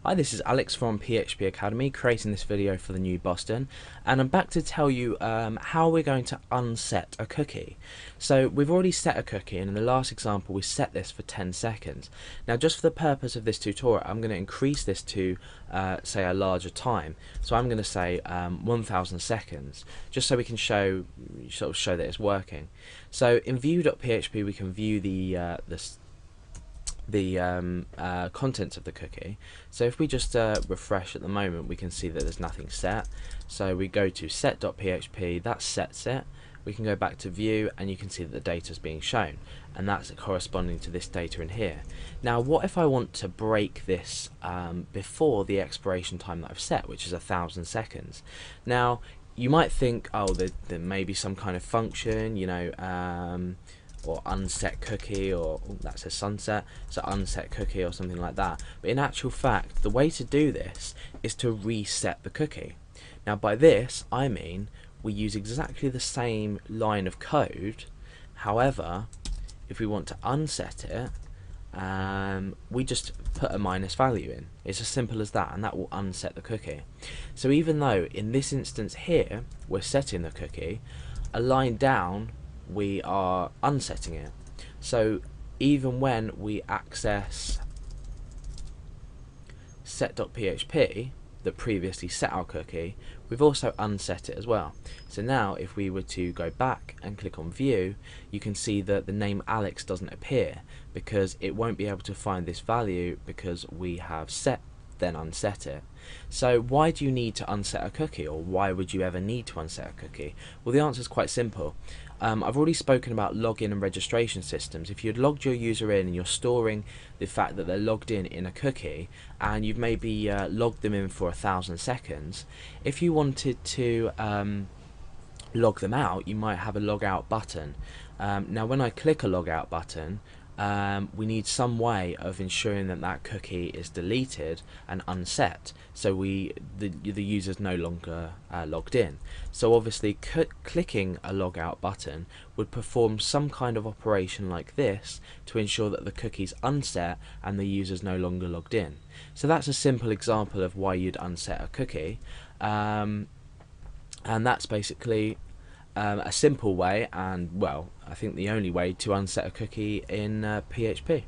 Hi, this is Alex from PHP Academy, creating this video for the new Boston, and I'm back to tell you how we're going to unset a cookie. So we've already set a cookie, and in the last example we set this for 10 seconds. Now, just for the purpose of this tutorial, I'm going to increase this to say a larger time. So I'm going to say 1000 seconds, just so we can show that it's working. So in view.php we can view the contents of the cookie. So if we just refresh at the moment, we can see that there's nothing set. So we go to set.php, that sets it. We can go back to view and you can see that the data is being shown, and that's corresponding to this data in here. Now what if I want to break this before the expiration time that I've set, which is 1000 seconds? Now you might think, oh, there may be some kind of function, you know, or unset cookie, or that says sunset, so unset cookie or something like that. But in actual fact, the way to do this is to reset the cookie. Now by this I mean we use exactly the same line of code. However, if we want to unset it, we just put a minus value in. It's as simple as that, and that will unset the cookie. So even though in this instance here we're setting the cookie, a line down we are unsetting it. So even when we access set.php that previously set our cookie, we've also unset it as well. So now if we were to go back and click on view, you can see that the name Alex doesn't appear because it won't be able to find this value because we have set then unset it. So why do you need to unset a cookie, or why would you ever need to unset a cookie? Well, the answer is quite simple. I've already spoken about login and registration systems. If you'd logged your user in and you're storing the fact that they're logged in a cookie, and you've maybe logged them in for 1000 seconds, if you wanted to log them out, you might have a log out button. Now when I click a log out button, we need some way of ensuring that that cookie is deleted and unset, so the user's no longer logged in. So obviously clicking a log out button would perform some kind of operation like this to ensure that the cookie's unset and the user's no longer logged in. So that's a simple example of why you'd unset a cookie, and that's basically a simple way, and well, I think the only way to unset a cookie in PHP.